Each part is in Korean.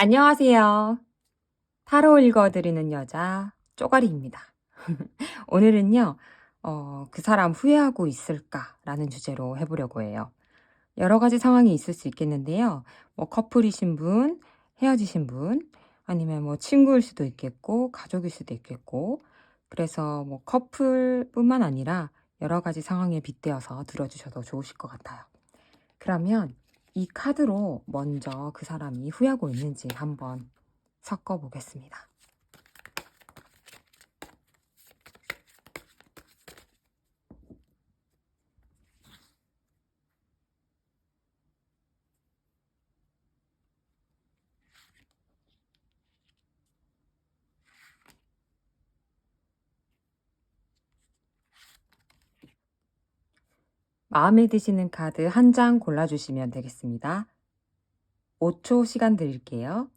안녕하세요. 타로 읽어드리는 여자 쪼가리입니다. 오늘은요, 그 사람 후회하고 있을까라는 주제로 해보려고 해요. 여러 가지 상황이 있을 수 있겠는데요. 뭐 커플이신 분, 헤어지신 분, 아니면 뭐 친구일 수도 있겠고, 가족일 수도 있겠고, 그래서 뭐 커플뿐만 아니라 여러 가지 상황에 빗대어서 들어주셔도 좋으실 것 같아요. 그러면 이 카드로 먼저 그 사람이 후회하고 있는지 한번 섞어 보겠습니다. 마음에 드시는 카드 한 장 골라주시면 되겠습니다. 5초 시간 드릴게요.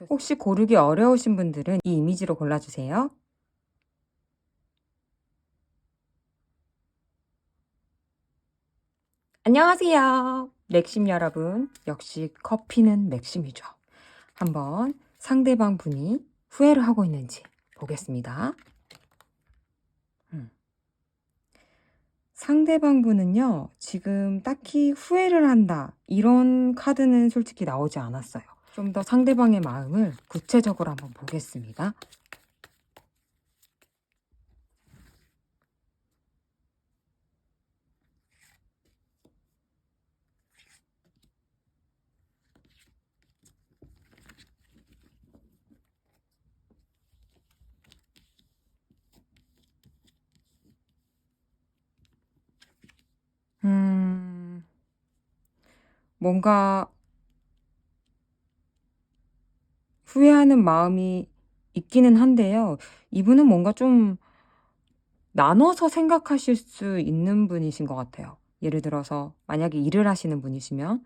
혹시 고르기 어려우신 분들은 이 이미지로 골라주세요. 안녕하세요. 맥심 여러분. 역시 커피는 맥심이죠. 한번 상대방 분이 후회를 하고 있는지 보겠습니다. 상대방 분은요, 지금 딱히 후회를 한다, 이런 카드는 솔직히 나오지 않았어요. 좀 더 상대방의 마음을 구체적으로 한번 보겠습니다. 뭔가 후회하는 마음이 있기는 한데요. 이분은 뭔가 좀 나눠서 생각하실 수 있는 분이신 것 같아요. 예를 들어서 만약에 일을 하시는 분이시면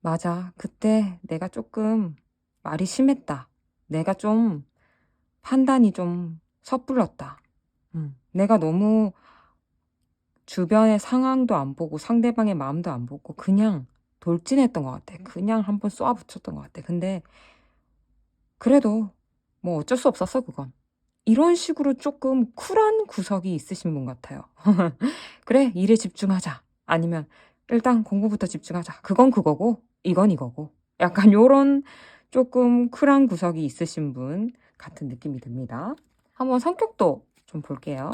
맞아, 그때 내가 조금 말이 심했다. 내가 좀 판단이 좀 섣불렀다. 내가 너무 주변의 상황도 안 보고 상대방의 마음도 안 보고 그냥 돌진했던 것 같아. 그냥 한번 쏘아붙였던 것 같아. 근데 그래도 뭐 어쩔 수 없었어, 그건. 이런 식으로 조금 쿨한 구석이 있으신 분 같아요. 그래, 일에 집중하자. 아니면 일단 공부부터 집중하자. 그건 그거고, 이건 이거고. 약간 요런 조금 쿨한 구석이 있으신 분 같은 느낌이 듭니다. 한번 성격도 좀 볼게요.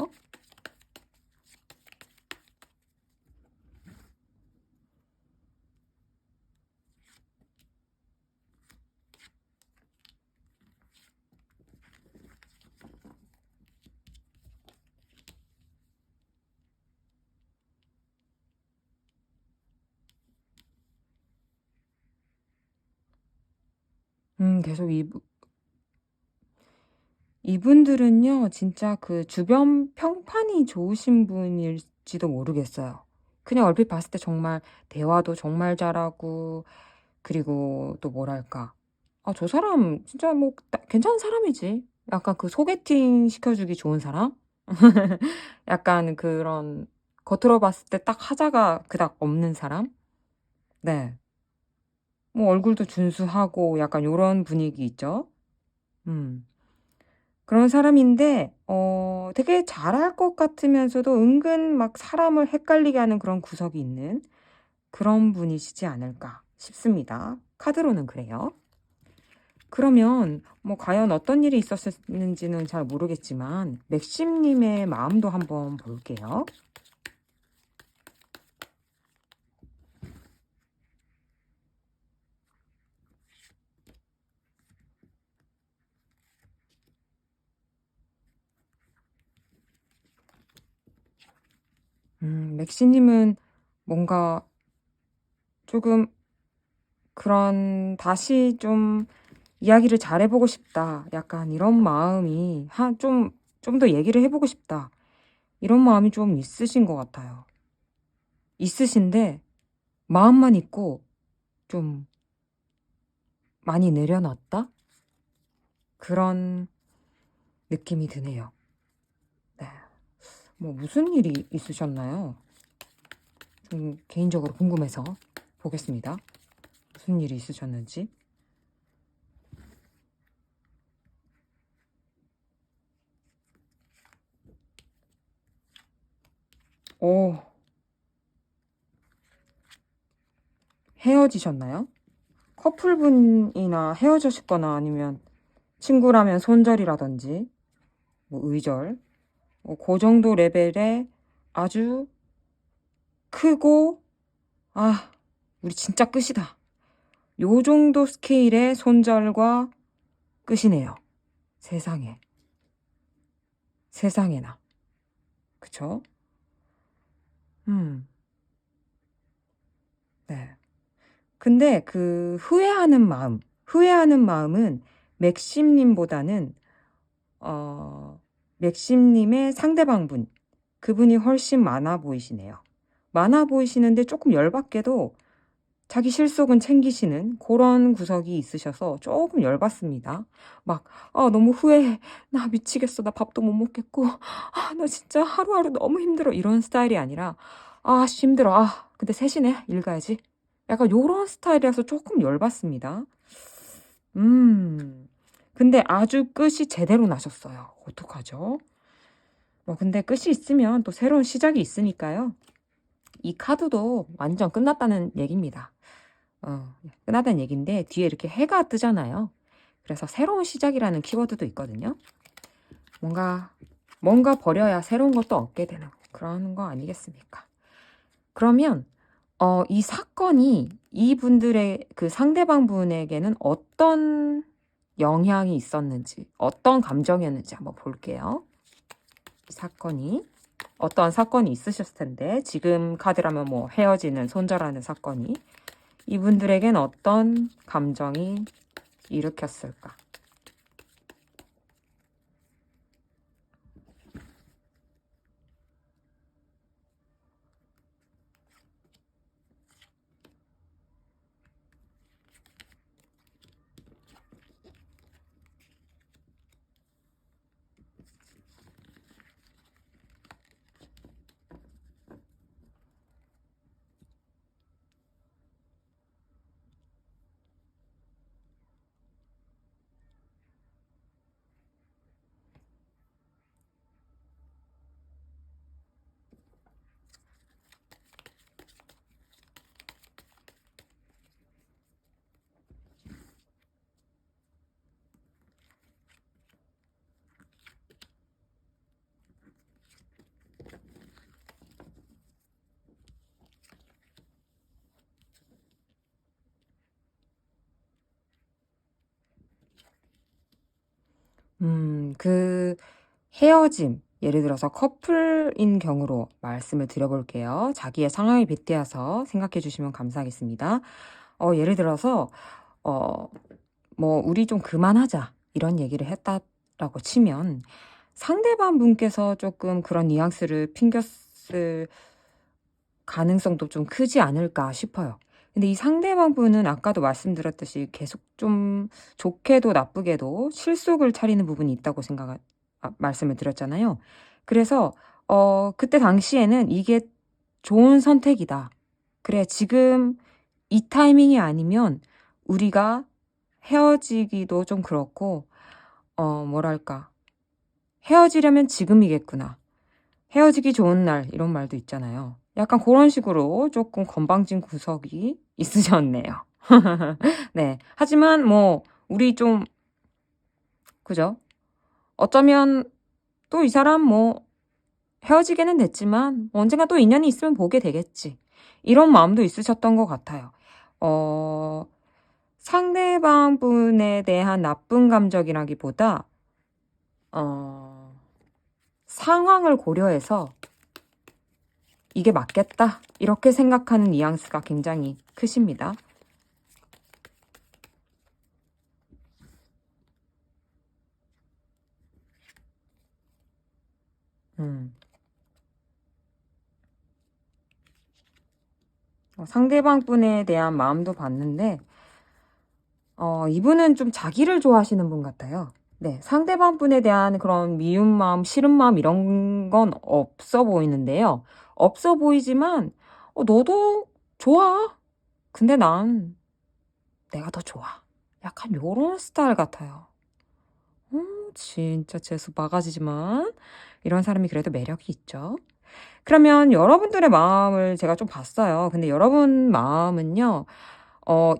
계속 이분들은요, 진짜 그 주변 평판이 좋으신 분일지도 모르겠어요. 그냥 얼핏 봤을 때 정말 대화도 정말 잘하고, 그리고 또 뭐랄까. 아, 저 사람 진짜 뭐 괜찮은 사람이지. 약간 그 소개팅 시켜주기 좋은 사람? 약간 그런 겉으로 봤을 때 딱 하자가 그닥 없는 사람? 네. 뭐 얼굴도 준수하고 약간 요런 분위기 있죠? 음. 그런 사람인데 되게 잘할 것 같으면서도 은근 막 사람을 헷갈리게 하는 그런 구석이 있는 그런 분이시지 않을까 싶습니다. 카드로는 그래요. 그러면 뭐 과연 어떤 일이 있었는지는 잘 모르겠지만 맥심 님의 마음도 한번 볼게요. 맥심 님은 뭔가 조금 그런 '다시 좀 이야기를 잘해 보고 싶다.' 약간 이런 마음이 한 좀 더 얘기를 해 보고 싶다. 이런 마음이 좀 있으신 것 같아요. 있으신데 마음만 있고 좀 많이 내려놨다? 그런 느낌이 드네요. 네. 뭐 무슨 일이 있으셨나요? 좀 개인적으로 궁금해서 보겠습니다. 무슨 일이 있으셨는지. 오, 헤어지셨나요? 커플분이나 헤어지셨거나 아니면 친구라면 손절이라든지 뭐 의절, 그 정도 레벨의 아주 크고 우리 진짜 끝이다. 요 정도 스케일의 손절과 끝이네요. 세상에. 세상에나. 그쵸? 네. 근데 그 후회하는 마음은 맥심님보다는 맥심님의 상대방분, 그분이 훨씬 많아 보이시네요. 많아 보이시는데 조금 열받게도 자기 실속은 챙기시는 그런 구석이 있으셔서 조금 열받습니다. 막, 너무 후회해. 나 미치겠어. 나 밥도 못 먹겠고. 나 진짜 하루하루 너무 힘들어. 이런 스타일이 아니라, 힘들어. 근데 셋이네. 일 가야지. 약간 요런 스타일이라서 조금 열받습니다. 근데 아주 끝이 제대로 나셨어요. 어떡하죠? 뭐, 근데 끝이 있으면 또 새로운 시작이 있으니까요. 이 카드도 완전 끝났다는 얘기입니다. 끝났다는 얘기인데 뒤에 이렇게 해가 뜨잖아요. 그래서 새로운 시작이라는 키워드도 있거든요. 뭔가 버려야 새로운 것도 얻게 되는 그런 거 아니겠습니까? 그러면 이 사건이 이분들의 그 상대방 분에게는 어떤 영향이 있었는지, 어떤 감정이었는지 한번 볼게요. 이 사건이 어떤 사건이 있으셨을 텐데 지금 카드라면 뭐 헤어지는, 손절하는 사건이 이분들에겐 어떤 감정이 일으켰을까? 그 헤어짐, 예를 들어서 커플인 경우로 말씀을 드려볼게요. 자기의 상황에 빗대어서 생각해 주시면 감사하겠습니다. 예를 들어서, 뭐, 우리 좀 그만하자. 이런 얘기를 했다라고 치면 상대방 분께서 조금 그런 뉘앙스를 풍겼을 가능성도 좀 크지 않을까 싶어요. 근데 이 상대방 분은 아까도 말씀드렸듯이 계속 좀 좋게도 나쁘게도 실속을 차리는 부분이 있다고 말씀을 드렸잖아요. 그래서 그때 당시에는 이게 좋은 선택이다. 그래, 지금 이 타이밍이 아니면 우리가 헤어지기도 좀 그렇고, 뭐랄까. 헤어지려면 지금이겠구나. 헤어지기 좋은 날, 이런 말도 있잖아요. 약간 그런 식으로 조금 건방진 구석이 있으셨네요. 네. 하지만 뭐, 우리 좀, 그죠? 어쩌면 또 이 사람 뭐, 헤어지게는 됐지만, 언젠가 또 인연이 있으면 보게 되겠지. 이런 마음도 있으셨던 것 같아요. 상대방 분에 대한 나쁜 감정이라기보다, 상황을 고려해서 이게 맞겠다. 이렇게 생각하는 뉘앙스가 굉장히 크십니다. 상대방 분에 대한 마음도 봤는데, 이분은 좀 자기를 좋아하시는 분 같아요. 네, 상대방 분에 대한 그런 미운 마음, 싫은 마음 이런 건 없어 보이는데요. 없어 보이지만 너도 좋아. 근데 난 내가 더 좋아. 약간 요런 스타일 같아요. 진짜 재수 바가지지만 이런 사람이 그래도 매력이 있죠. 그러면 여러분들의 마음을 제가 좀 봤어요. 근데 여러분 마음은요. 어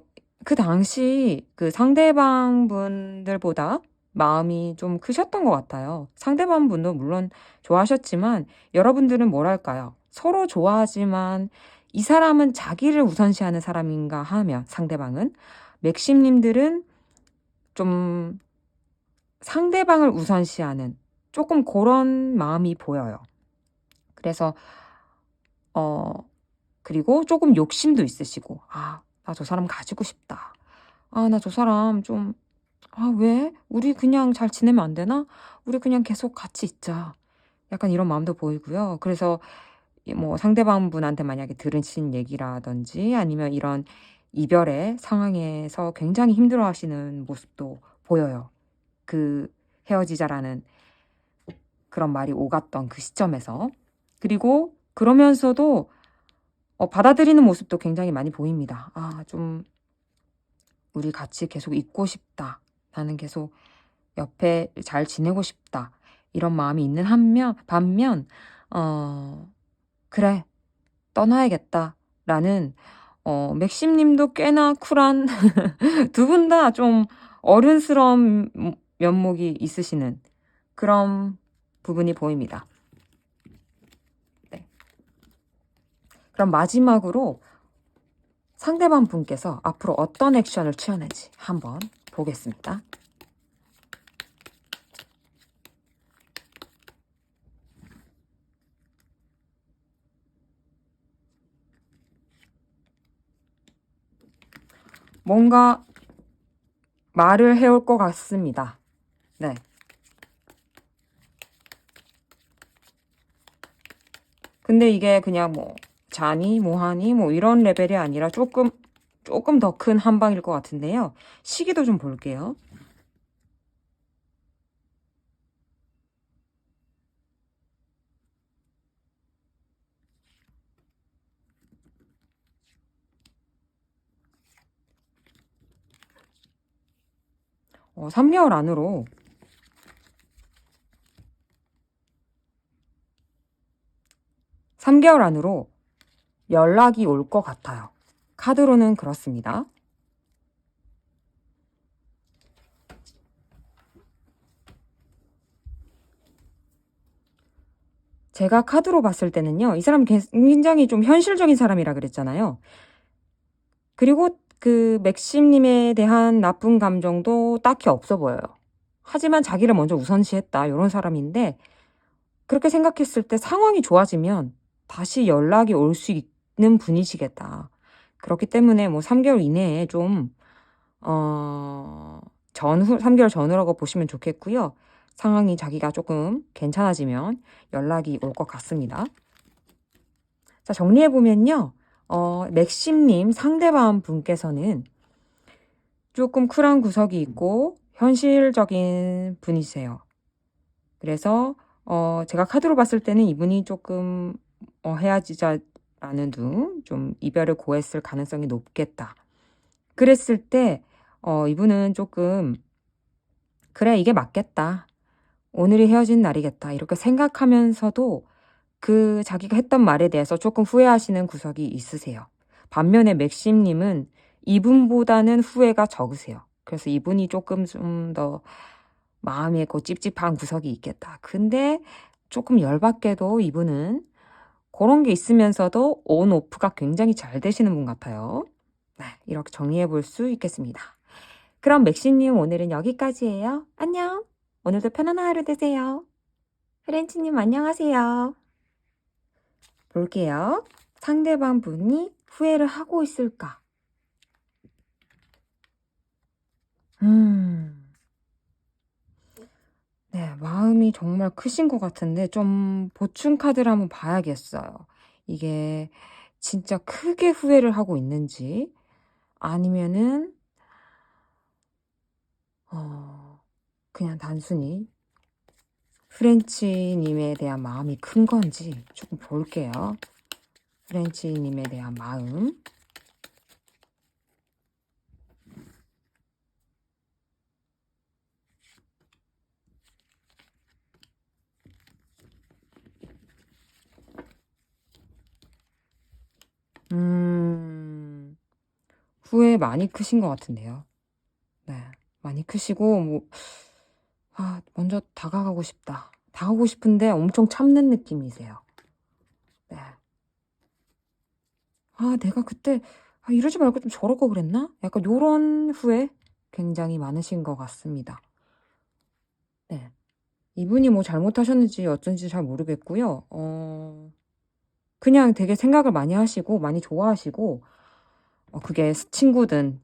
그 당시 그 상대방 분들보다 마음이 좀 크셨던 것 같아요. 상대방 분도 물론 좋아하셨지만 여러분들은 뭐랄까요? 서로 좋아하지만 이 사람은 자기를 우선시하는 사람인가 하면 상대방은 맥심 님들은 좀 상대방을 우선시하는 조금 그런 마음이 보여요. 그래서 어 그리고 조금 욕심도 있으시고 '아 나 저 사람 가지고 싶다. 아 나 저 사람 좀 아 왜? 우리 그냥 잘 지내면 안 되나? 우리 그냥 계속 같이 있자.' 약간 이런 마음도 보이고요. 그래서 이 뭐 상대방 분한테 만약에 들으신 얘기라든지 아니면 이런 이별의 상황에서 굉장히 힘들어하시는 모습도 보여요. 그 "헤어지자."라는 그런 말이 오갔던 그 시점에서. 그리고 그러면서도 받아들이는 모습도 굉장히 많이 보입니다. '아 좀 우리 같이 계속 있고 싶다. 나는 계속 옆에 잘 지내고 싶다.' 이런 마음이 있는 반면 어 '그래. 떠나야겠다.'라는 맥심 님도 꽤나 쿨한 두 분 다 좀 어른스러운 면목이 있으시는 그런 부분이 보입니다. 네. 그럼 마지막으로 상대방 분께서 앞으로 어떤 액션을 취하는지 한번 보겠습니다. 뭔가 말을 해올 것 같습니다. 네. 근데 이게 그냥 뭐 자니 뭐 하니 뭐 이런 레벨이 아니라 조금 더 큰 한방일 것 같은데요. 시기도 좀 볼게요. 3 개월 안으로 3 개월 안으로 연락이 올 것 같아요. 카드로는 그렇습니다. 제가 카드로 봤을 때는요. 이 사람 굉장히 좀 현실적인 사람이라 그랬잖아요. 그리고 그 맥심 님에 대한 나쁜 감정도 딱히 없어 보여요. 하지만 자기를 먼저 우선시했다 요런 사람인데 그렇게 생각했을 때 상황이 좋아지면 다시 연락이 올 수 있는 분이시겠다. 그렇기 때문에 뭐 3 개월 이내에 좀 어 전후 3 개월 전후라고 보시면 좋겠고요. 상황이 자기가 조금 괜찮아지면 연락이 올 것 같습니다. 자 정리해 보면요. 맥심 님 상대방 분께서는 조금 쿨한 구석이 있고 현실적인 분이세요. 그래서 제가 카드로 봤을 때는 이분이 조금 '헤어지자.'라는 둥 좀 이별을 고했을 가능성이 높겠다. 그랬을 때 이분은 조금 '그래 이게 맞겠다. 오늘이 헤어진 날이겠다.' 이렇게 생각하면서도 그 자기가 했던 말에 대해서 조금 후회하시는 구석이 있으세요. 반면에 맥심 님은 이분보다는 후회가 적으세요. 그래서 이분이 조금 좀 더 마음에 찝찝한 구석이 있겠다. 근데 조금 열받게도 이분은 그런 게 있으면서도 온 오프가 굉장히 잘 되시는 분 같아요. 네. 이렇게 정리해 볼 수 있겠습니다. 그럼 맥심 님 오늘은 여기까지예요. 안녕. 오늘도 편안한 하루 되세요. 프렌치 님 안녕하세요. 볼게요. 상대방 분이 후회를 하고 있을까? 음. 네. 마음이 정말 크신 것 같은데 좀 보충 카드를 한번 봐야겠어요. 이게 진짜 크게 후회를 하고 있는지 아니면은 어 그냥 단순히 프렌치님에 대한 마음이 큰 건지 조금 볼게요. 프렌치님에 대한 마음. 후회 많이 크신 것 같은데요. 네. 많이 크시고, 뭐, 먼저 다가가고 싶다. 다가가고 싶은데 엄청 참는 느낌이세요. 네. 내가 그때, 이러지 말고 좀 저럴 거 그랬나? 약간 요런 후회 굉장히 많으신 것 같습니다. 네. 이분이 뭐 잘못하셨는지 어쩐지 잘 모르겠고요. 그냥 되게 생각을 많이 하시고, 많이 좋아하시고, 그게 친구든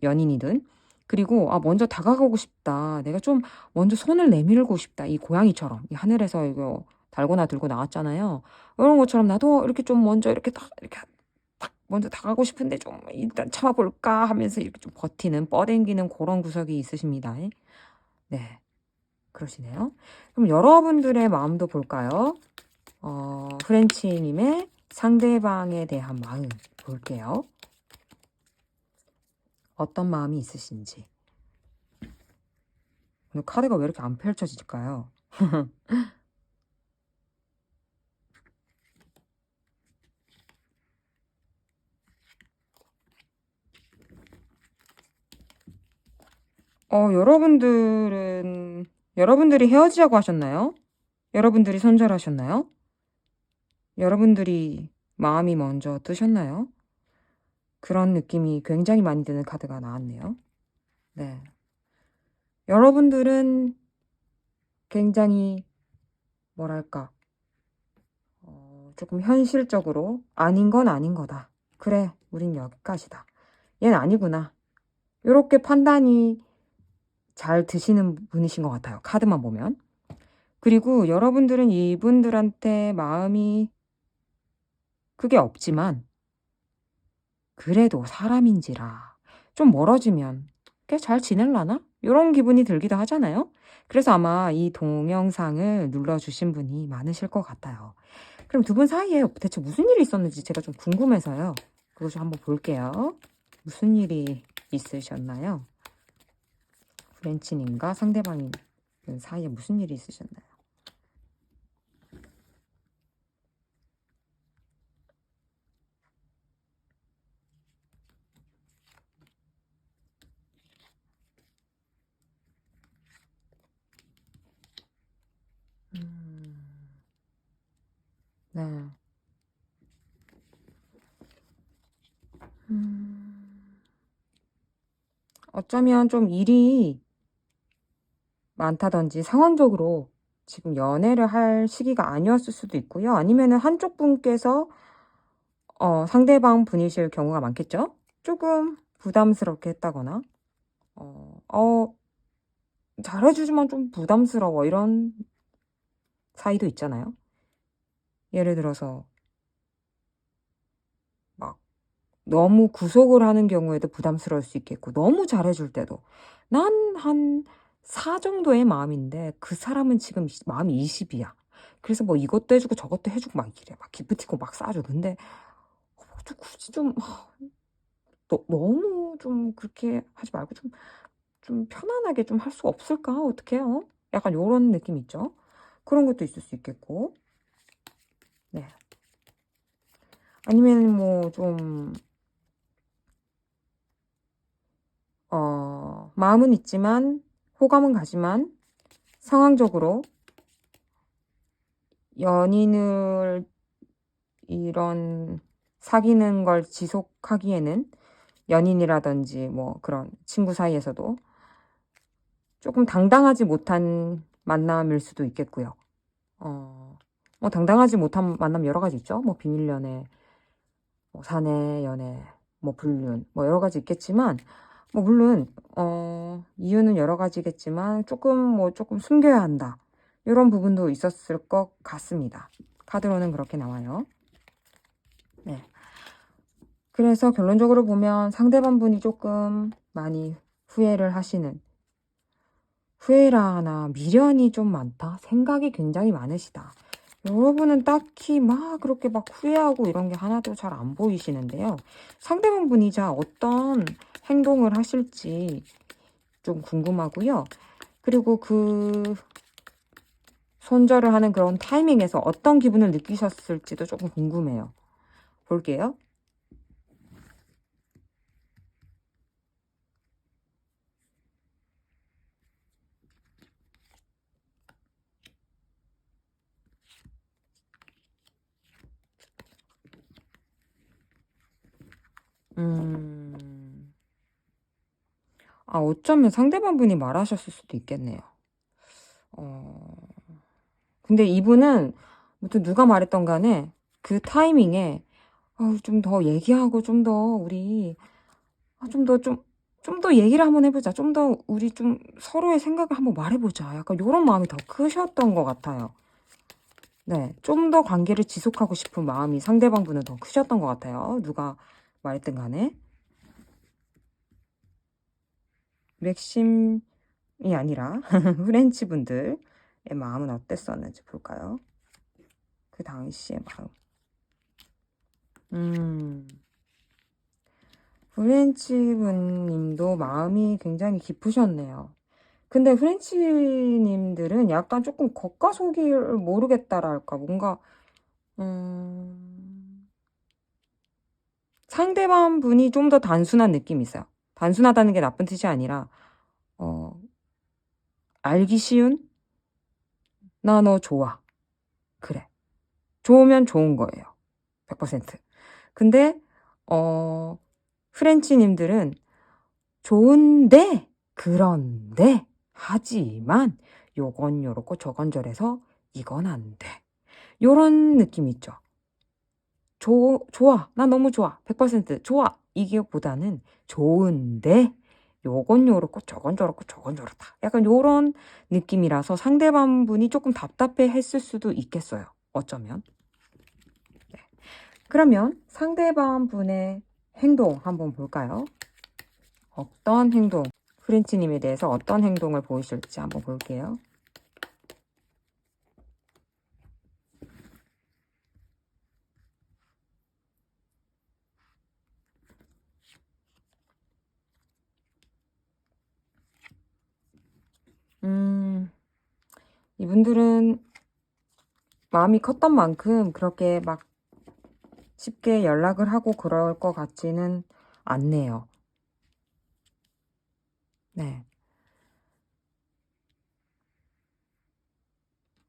연인이든. 그리고 먼저 다가가고 싶다. 내가 좀 먼저 손을 내밀고 싶다. 이 고양이처럼 이 하늘에서 이거 달고나 들고 나왔잖아요. 이런 것처럼 나도 이렇게 좀 먼저 이렇게 딱 먼저 다가가고 싶은데 좀 일단 참아볼까 하면서 이렇게 좀 버티는 뻗당기는 그런 구석이 있으십니다. 네, 그러시네요. 그럼 여러분들의 마음도 볼까요? 프렌치님의 상대방에 대한 마음 볼게요. 어떤 마음이 있으신지. 오늘 카드가 왜 이렇게 안 펼쳐질까요? 여러분들이 헤어지자고 하셨나요? 여러분들이 손절하셨나요? 여러분들이 마음이 먼저 뜨셨나요? 그런 느낌이 굉장히 많이 드는 카드가 나왔네요. 네. 여러분들은 굉장히, 뭐랄까, 조금 현실적으로 아닌 건 아닌 거다. 그래, 우린 여기까지다. 얘는 아니구나. 이렇게 판단이 잘 드시는 분이신 것 같아요. 카드만 보면. 그리고 여러분들은 이분들한테 마음이 그게 없지만 그래도 사람인지라 좀 멀어지면 꽤 잘 지낼라나? 이런 기분이 들기도 하잖아요. 그래서 아마 이 동영상을 눌러주신 분이 많으실 것 같아요. 그럼 두 분 사이에 대체 무슨 일이 있었는지 제가 좀 궁금해서요. 그거 좀 한번 볼게요. 무슨 일이 있으셨나요? 프렌치님과 상대방인 사이에 무슨 일이 있으셨나요? 네. 어쩌면 좀 일이 많다든지 상황적으로 지금 연애를 할 시기가 아니었을 수도 있고요. 아니면은 한쪽 분께서 상대방 분이실 경우가 많겠죠? 조금 부담스럽게 했다거나, 잘해주지만 좀 부담스러워. 이런 사이도 있잖아요. 예를 들어서, 막, 너무 구속을 하는 경우에도 부담스러울 수 있겠고, 너무 잘해줄 때도. 난 한 4 정도의 마음인데, 그 사람은 지금 마음이 20이야. 그래서 뭐 이것도 해주고 저것도 해주고 막 이래. 막 기프티콘 막 싸줘. 근데, 좀 굳이 좀, 너무 좀 그렇게 하지 말고 좀 편안하게 좀 할 수 없을까? 어떻게 해요? 약간 요런 느낌 있죠? 그런 것도 있을 수 있겠고. 네. 아니면 뭐 좀, 마음은 있지만, 호감은 가지만, 상황적으로 연인을 이런 사귀는 걸 지속하기에는 연인이라든지 뭐 그런 친구 사이에서도 조금 당당하지 못한 만남일 수도 있겠고요. 뭐 당당하지 못한 만남 여러 가지 있죠. 뭐 비밀 연애, 뭐 사내 연애, 뭐 불륜, 뭐 여러 가지 있겠지만, 뭐 물론 이유는 여러 가지겠지만 조금 숨겨야 한다. 이런 부분도 있었을 것 같습니다. 카드로는 그렇게 나와요. 네. 그래서 결론적으로 보면 상대방 분이 조금 많이 후회를 하시는 후회라나 미련이 좀 많다. 생각이 굉장히 많으시다. 여러분은 딱히 막 그렇게 막 후회하고 이런 게 하나도 잘 안 보이시는데요. 상대방 분이 자 어떤 행동을 하실지 좀 궁금하고요. 그리고 그 손절을 하는 그런 타이밍에서 어떤 기분을 느끼셨을지도 조금 궁금해요. 볼게요. 어쩌면 상대방 분이 말하셨을 수도 있겠네요. 근데 이분은 무튼 누가 말했던 간에 그 타이밍에 좀 더 얘기하고 좀 더 우리 좀 더 얘기를 한번 해보자. 좀 더 우리 좀 서로의 생각을 한번 말해보자. 약간 요런 마음이 더 크셨던 것 같아요. 네, 좀 더 관계를 지속하고 싶은 마음이 상대방 분은 더 크셨던 것 같아요. 누가 말했든 간에. 맥심이 아니라 프렌치 분들의 마음은 어땠었는지 볼까요? 그 당시의 마음. 프렌치 분님도 마음이 굉장히 깊으셨네요. 근데 프렌치 님들은 약간 조금 겉과 속을 모르겠다랄까. 뭔가 상대방 분이 좀 더 단순한 느낌이 있어요. 단순하다는 게 나쁜 뜻이 아니라 알기 쉬운? 나 너 좋아. 그래. 좋으면 좋은 거예요. 100%. 근데 프렌치님들은 좋은데, 그런데, 하지만 요건 요렇고 저건 저래서 이건 안 돼. 요런 느낌 있죠. 좋아. 나 너무 좋아. 100% 좋아. 이게보다는 좋은데 요건 요렇고 저건 저렇고 저건 저렇다. 약간 요런 느낌이라서 상대방 분이 조금 답답해 했을 수도 있겠어요. 어쩌면. 네. 그러면 상대방 분의 행동 한번 볼까요? 어떤 행동, 프렌치님에 대해서 어떤 행동을 보이실지 한번 볼게요. 이분들은 마음이 컸던 만큼 그렇게 막 쉽게 연락을 하고 그럴 것 같지는 않네요. 네.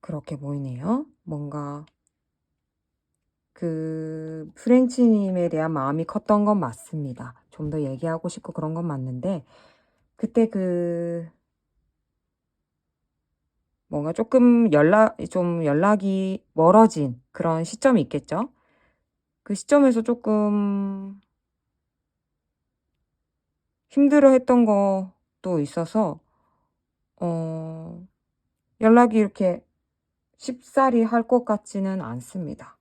그렇게 보이네요. 뭔가 그 프렌치님에 대한 마음이 컸던 건 맞습니다. 좀 더 얘기하고 싶고 그런 건 맞는데 그때 뭔가 조금 연락이 멀어진 그런 시점이 있겠죠. 그 시점에서 조금 힘들어했던 것도 있어서 연락이 이렇게 쉽사리 할 것 같지는 않습니다.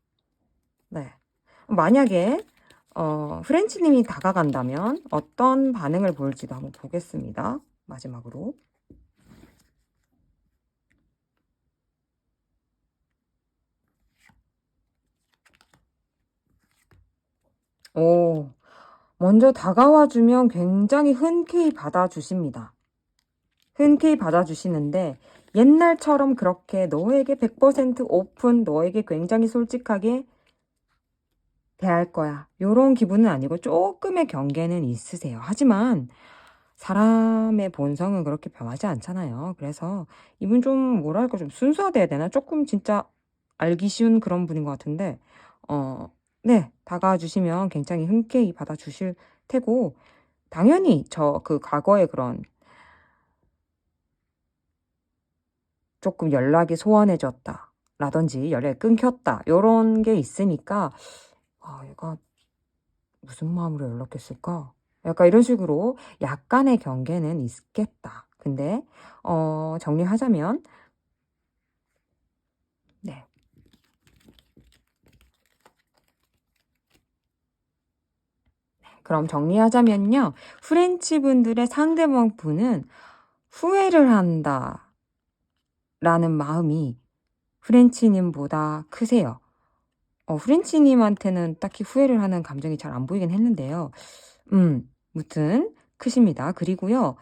네. 만약에 프렌치님이 다가간다면 어떤 반응을 보일지도 한번 보겠습니다. 마지막으로. 먼저 다가와주면 굉장히 흔쾌히 받아주십니다. 흔쾌히 받아주시는데 옛날처럼 그렇게 너에게 100% 오픈, 너에게 굉장히 솔직하게 대할 거야. 요런 기분은 아니고 조금의 경계는 있으세요. 하지만 사람의 본성은 그렇게 변하지 않잖아요. 그래서 이분 좀 뭐랄까 좀 순수하대야 되나? 조금 진짜 알기 쉬운 그런 분인 것 같은데 네, 다가와 주시면 굉장히 흔쾌히 받아주실 테고 당연히 저 그 과거에 그런 조금 연락이 소원해졌다 라든지 연락이 끊겼다 요런 게 있으니까 얘가 무슨 마음으로 연락했을까? 약간 이런 식으로 약간의 경계는 있겠다. 근데 정리하자면 네. 그럼 정리하자면요. 프렌치 분들의 상대방 분은 후회를 한다라는 마음이 프렌치님보다 크세요. 프렌치님한테는 딱히 후회를 하는 감정이 잘 안 보이긴 했는데요. 무튼 크십니다. 그리고요.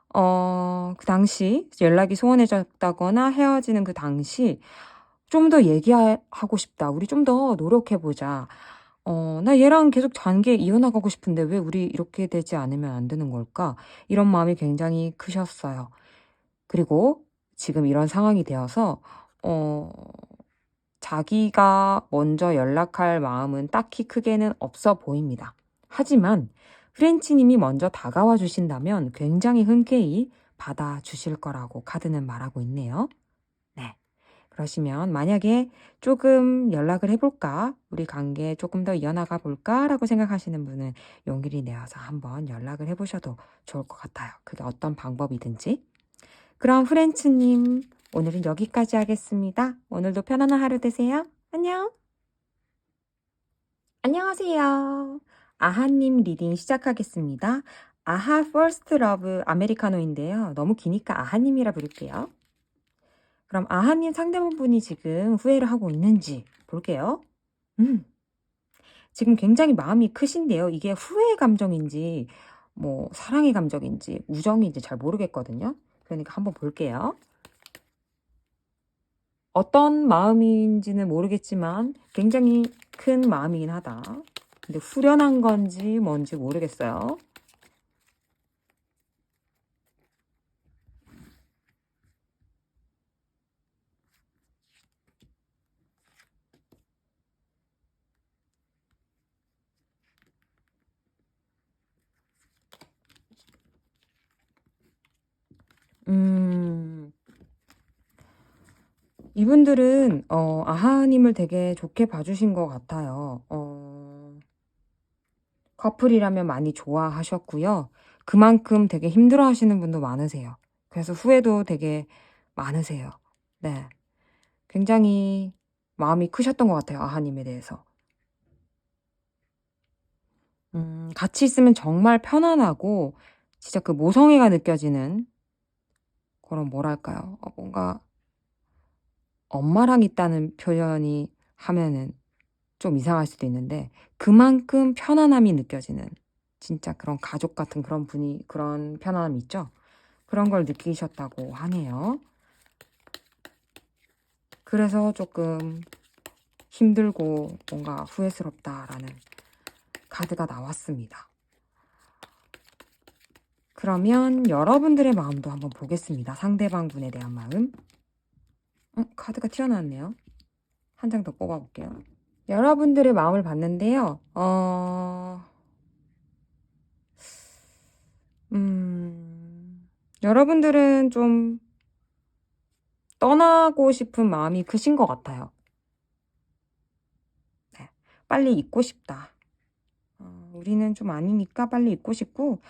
그 당시 연락이 소원해졌다거나 헤어지는 그 당시 좀 더 얘기하고 싶다. 우리 좀 더 노력해 보자. 나 얘랑 계속 관계 이어나가고 싶은데 왜 우리 이렇게 되지 않으면 안 되는 걸까? 이런 마음이 굉장히 크셨어요. 그리고 지금 이런 상황이 되어서 어 자기가 먼저 연락할 마음은 딱히 크게는 없어 보입니다. 하지만 프렌치님이 먼저 다가와 주신다면 굉장히 흔쾌히 받아주실 거라고 카드는 말하고 있네요. 네. 그러시면 만약에 조금 연락을 해볼까? 우리 관계 조금 더 이어나가 볼까? 라고 생각하시는 분은 용기를 내어서 한번 연락을 해보셔도 좋을 것 같아요. 그게 어떤 방법이든지. 그럼 프렌치님, 오늘은 여기까지 하겠습니다. 오늘도 편안한 하루 되세요. 안녕. 안녕하세요. 아하님 리딩 시작하겠습니다. 아하 퍼스트 러브 아메리카노인데요. 너무 기니까 아하님이라 부를게요. 그럼 아하님 상대분이 지금 후회를 하고 있는지 볼게요. 지금 굉장히 마음이 크신데요. 이게 후회의 감정인지 뭐 사랑의 감정인지 우정인지 잘 모르겠거든요. 그러니까 한번 볼게요. 어떤 마음인지는 모르겠지만 굉장히 큰 마음이긴 하다. 근데 후련한 건지 뭔지 모르겠어요. 이분들은 아하님을 되게 좋게 봐주신 것 같아요. 커플이라면 많이 좋아하셨고요. 그만큼 되게 힘들어하시는 분도 많으세요. 그래서 후회도 되게 많으세요. 네. 굉장히 마음이 크셨던 것 같아요. 아하님에 대해서. 같이 있으면 정말 편안하고 진짜 그 모성애가 느껴지는 그런 뭐랄까요? 뭔가 엄마랑 있다는 표현이 하면은 좀 이상할 수도 있는데 그만큼 편안함이 느껴지는 진짜 그런 가족 같은 그런 그런 편안함 있죠? 그런 걸 느끼셨다고 하네요. 그래서 조금 힘들고 뭔가 후회스럽다라는 카드가 나왔습니다. 그러면 여러분들의 마음도 한번 보겠습니다. 상대방 분에 대한 마음. 카드가 튀어나왔네요. 한 장 더 뽑아볼게요. 여러분들의 마음을 봤는데요. 여러분들은 좀 떠나고 싶은 마음이 크신 것 같아요. 네. 빨리 잊고 싶다. 우리는 좀 아니니까 빨리 잊고 싶고,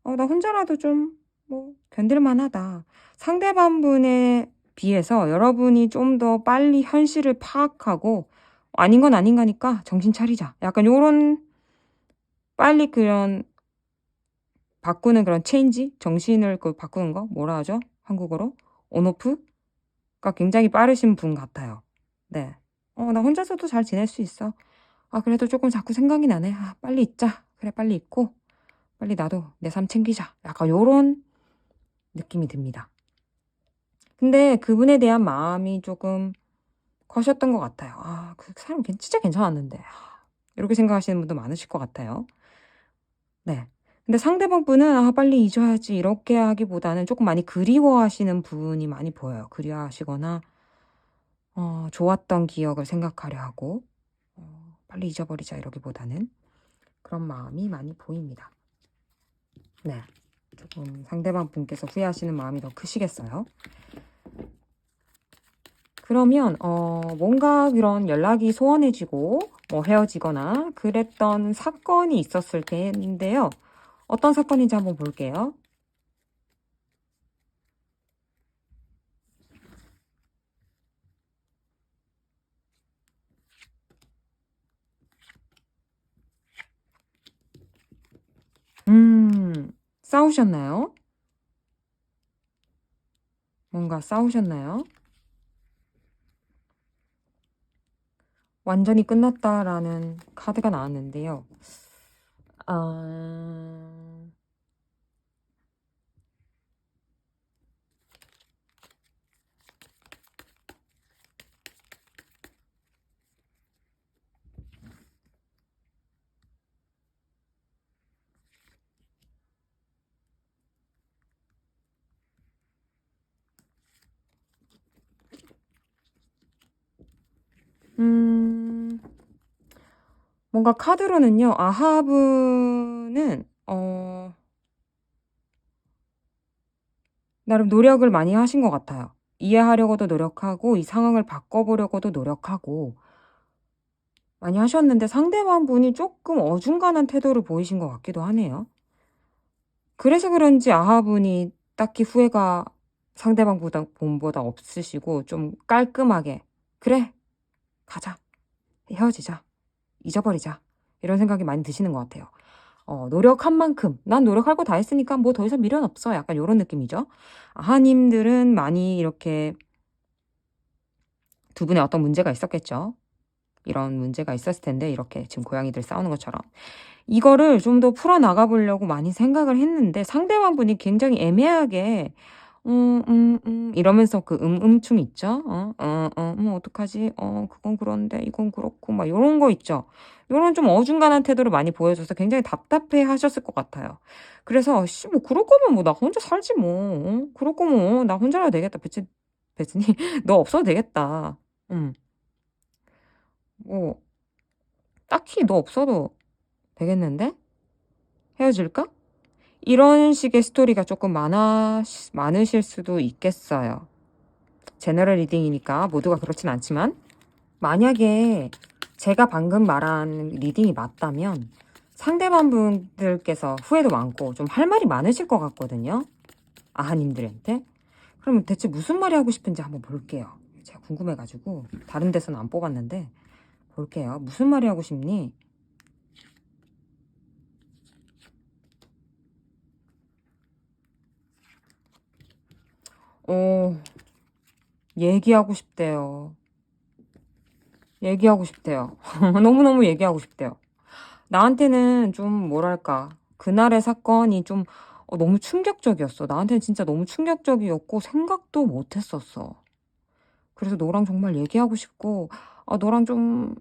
나 혼자라도 좀 뭐 견딜만 하다. 상대방분에 비해서 여러분이 좀 더 빨리 현실을 파악하고, 아닌 건 아닌 거니까 정신 차리자. 약간 요런 빨리 그런 바꾸는 그런 체인지? 정신을 바꾸는 거? 뭐라 하죠? 한국어로? 온오프가 굉장히 빠르신 분 같아요. 네. 나 혼자서도 잘 지낼 수 있어. 그래도 조금 자꾸 생각이 나네. 빨리 잊자. 그래, 빨리 잊고, 빨리 나도 내 삶 챙기자. 약간 요런 느낌이 듭니다. 근데 그분에 대한 마음이 조금 커셨던 것 같아요. 그 사람 진짜 괜찮았는데. 이렇게 생각하시는 분도 많으실 것 같아요. 네. 근데 상대방 분은 빨리 잊어야지 이렇게 하기보다는 조금 많이 그리워하시는 분이 많이 보여요. 그리워하시거나 좋았던 기억을 생각하려 하고 빨리 잊어버리자 이러기보다는 그런 마음이 많이 보입니다. 네. 조금 상대방 분께서 후회하시는 마음이 더 크시겠어요. 그러면 뭔가 그런 연락이 소원해지고 뭐 헤어지거나 그랬던 사건이 있었을 텐데요. 어떤 사건인지 한번 볼게요. 싸우셨나요? 뭔가 싸우셨나요? 완전히 끝났다라는 카드가 나왔는데요. 아... 뭔가 카드로는요, 아하브는, 나름 노력을 많이 하신 것 같아요. 이해하려고도 노력하고, 이 상황을 바꿔보려고도 노력하고, 많이 하셨는데 상대방 분이 조금 어중간한 태도를 보이신 것 같기도 하네요. 그래서 그런지 아하분이 딱히 후회가 상대방 분보다 없으시고, 좀 깔끔하게, 그래, 가자, 헤어지자, 잊어버리자, 이런 생각이 많이 드시는 것 같아요. 노력한 만큼, 난 노력할 거 다 했으니까 뭐 더 이상 미련 없어. 약간 요런 느낌이죠. 아하님들은 많이 이렇게 두 분의 어떤 문제가 있었겠죠. 이런 문제가 있었을 텐데, 이렇게 지금 고양이들 싸우는 것처럼. 이거를 좀 더 풀어나가 보려고 많이 생각을 했는데, 상대방 분이 굉장히 애매하게, 이러면서 그 음충 있죠? 어떡하지? 그건 그런데, 이건 그렇고, 막 요런 거 있죠? 요런 좀 어중간한 태도를 많이 보여줘서 굉장히 답답해 하셨을 것 같아요. 그래서, 뭐, 그럴 거면 뭐, 나 혼자 살지 뭐. 그럴 거면, 나 혼자라도 되겠다. 배치니, 너 없어도 되겠다. 뭐, 딱히 너 없어도 되겠는데? 헤어질까? 이런 식의 스토리가 조금 많으실 수도 있겠어요. 제너럴 리딩이니까 모두가 그렇진 않지만, 만약에 제가 방금 말한 리딩이 맞다면 상대방 분들께서 후회도 많고 좀 할 말이 많으실 것 같거든요. 아하님들한테. 그러면 대체 무슨 말이 하고 싶은지 한번 볼게요. 제가 궁금해가지고 다른 데서는 안 뽑았는데 볼게요. 무슨 말이 하고 싶니? 어, 얘기하고 싶대요. 얘기하고 싶대요. 너무너무 얘기하고 싶대요. 나한테는 좀 뭐랄까, 그날의 사건이 좀 너무 충격적이었어. 나한테는 진짜 너무 충격적이었고 생각도 못 했었어. 그래서 너랑 정말 얘기하고 싶고, 너랑 좀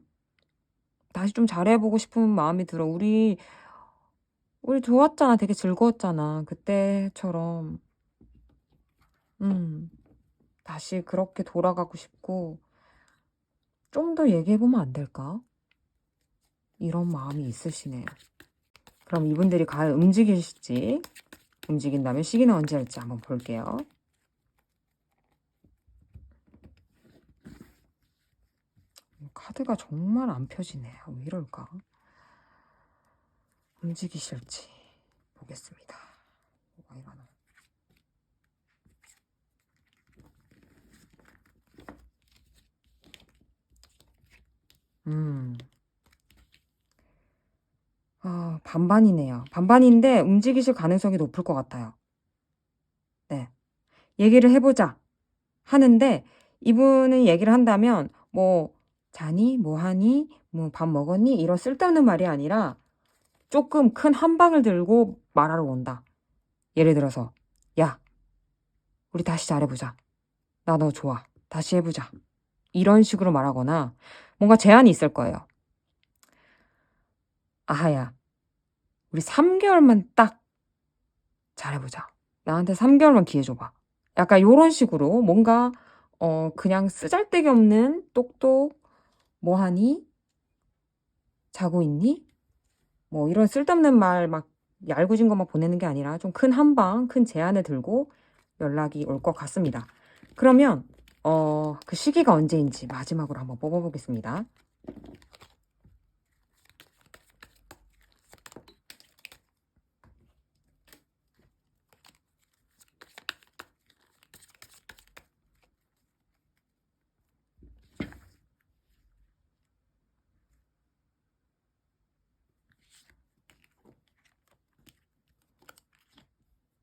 다시 좀 잘해보고 싶은 마음이 들어. 우리 좋았잖아. 되게 즐거웠잖아. 그때처럼. 음, 다시 그렇게 돌아가고 싶고, 좀 더 얘기해보면 안 될까? 이런 마음이 있으시네요. 그럼 이분들이 과연 움직이실지, 움직인다면 시기는 언제 할지 한번 볼게요. 카드가 정말 안 펴지네요. 왜 이럴까? 움직이실지 보겠습니다. 뭐가 이러나. 반반이네요. 반반인데 움직이실 가능성이 높을 것 같아요. 네. 얘기를 해보자 하는데, 이분은 얘기를 한다면 뭐 자니? 뭐 하니? 뭐 밥 먹었니? 이런 쓸데없는 말이 아니라 조금 큰 한 방을 들고 말하러 온다. 예를 들어서, 야, 우리 다시 잘해보자. 나 너 좋아. 다시 해보자. 이런 식으로 말하거나 뭔가 제한이 있을 거예요. 아하야, 우리 3개월만 딱 잘해보자. 나한테 3개월만 기회 줘봐. 약간 요런 식으로 뭔가 그냥 쓰잘데기 없는 똑똑, 뭐하니? 자고 있니? 뭐 이런 쓸데없는 말 막 얄궂은 것만 보내는 게 아니라 좀 큰 한방, 큰 제안을 들고 연락이 올 것 같습니다. 그러면 그 시기가 언제인지 마지막으로 한번 뽑아보겠습니다.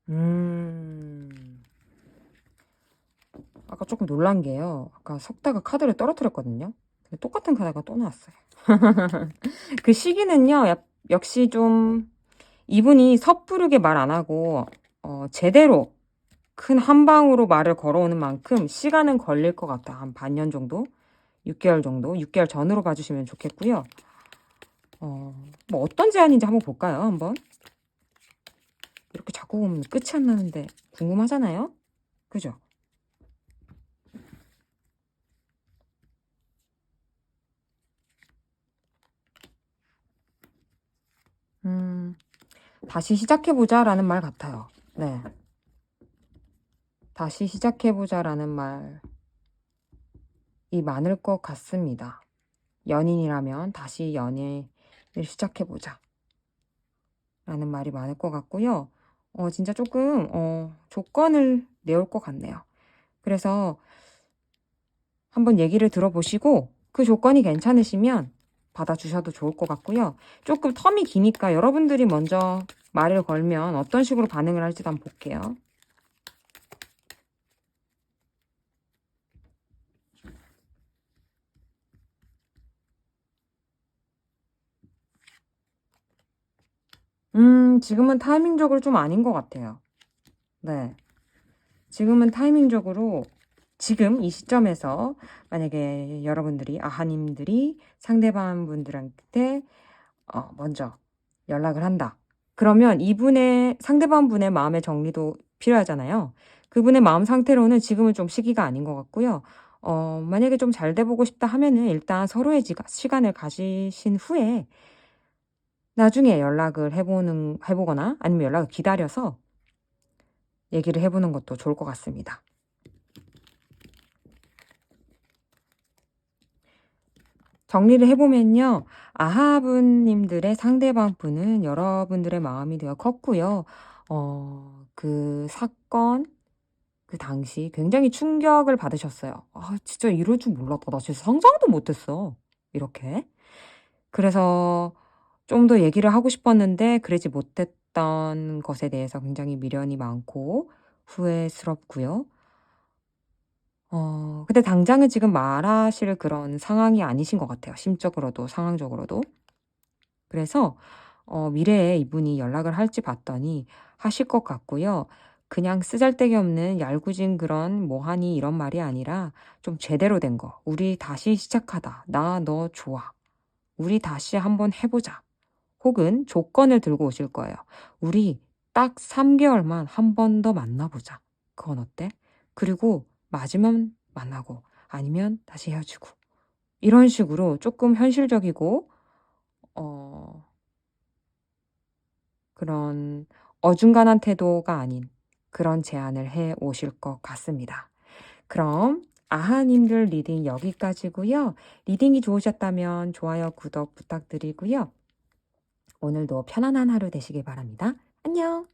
음, 조금 놀란 게요. 아까 섞다가 카드를 떨어뜨렸거든요. 근데 똑같은 카드가 또 나왔어요. 그 시기는요, 역시 좀 이분이 섣부르게 말 안 하고 제대로 큰 한 방으로 말을 걸어오는 만큼 시간은 걸릴 것 같다. 한 반년 정도? 6개월 정도? 6개월 전으로 봐주시면 좋겠고요. 뭐 어떤 제안인지 한번 볼까요? 한번. 이렇게 자꾸 보면 끝이 안 나는데 궁금하잖아요? 그죠? 다시 시작해보자라는 말 같아요. 네. 다시 시작해보자라는 말이 많을 것 같습니다. 연인이라면 다시 연애를 시작해보자 라는 말이 많을 것 같고요. 진짜 조금 조건을 내올 것 같네요. 그래서 한번 얘기를 들어보시고 그 조건이 괜찮으시면 받아주셔도 좋을 것 같고요. 조금 텀이 기니까 여러분들이 먼저 말을 걸면 어떤 식으로 반응을 할지도 한번 볼게요. 지금은 타이밍적으로 좀 아닌 것 같아요. 네. 지금은 타이밍적으로 지금 이 시점에서 만약에 여러분들이 아하님들이 상대방 분들한테 먼저 연락을 한다. 그러면 이분의 상대방 분의 마음의 정리도 필요하잖아요. 그분의 마음 상태로는 지금은 좀 시기가 아닌 것 같고요. 만약에 좀 잘 돼보고 싶다 하면은 일단 서로의 시간을 가지신 후에 나중에 연락을 해보거나 아니면 연락을 기다려서 얘기를 해보는 것도 좋을 것 같습니다. 정리를 해보면요. 아하분님들의 상대방 분은 여러분들의 마음이 되어 컸고요. 그 사건, 그 당시 굉장히 충격을 받으셨어요. 진짜 이럴 줄 몰랐다. 나 진짜 상상도 못했어. 이렇게. 그래서 좀 더 얘기를 하고 싶었는데 그러지 못했던 것에 대해서 굉장히 미련이 많고 후회스럽고요. 근데 당장은 지금 말하실 그런 상황이 아니신 것 같아요. 심적으로도 상황적으로도. 그래서 미래에 이분이 연락을 할지 봤더니 하실 것 같고요. 그냥 쓰잘데기 없는 얄궂은 그런 뭐하니 이런 말이 아니라 좀 제대로 된 거. 우리 다시 시작하다. 나 너 좋아. 우리 다시 한번 해보자. 혹은 조건을 들고 오실 거예요. 우리 딱 3개월만 한 번 더 만나보자. 그건 어때? 그리고 맞으면 만나고 아니면 다시 헤어지고. 이런 식으로 조금 현실적이고 그런 어중간한 태도가 아닌 그런 제안을 해 오실 것 같습니다. 그럼 아하님들 리딩 여기까지고요. 리딩이 좋으셨다면 좋아요, 구독 부탁드리고요. 오늘도 편안한 하루 되시길 바랍니다. 안녕.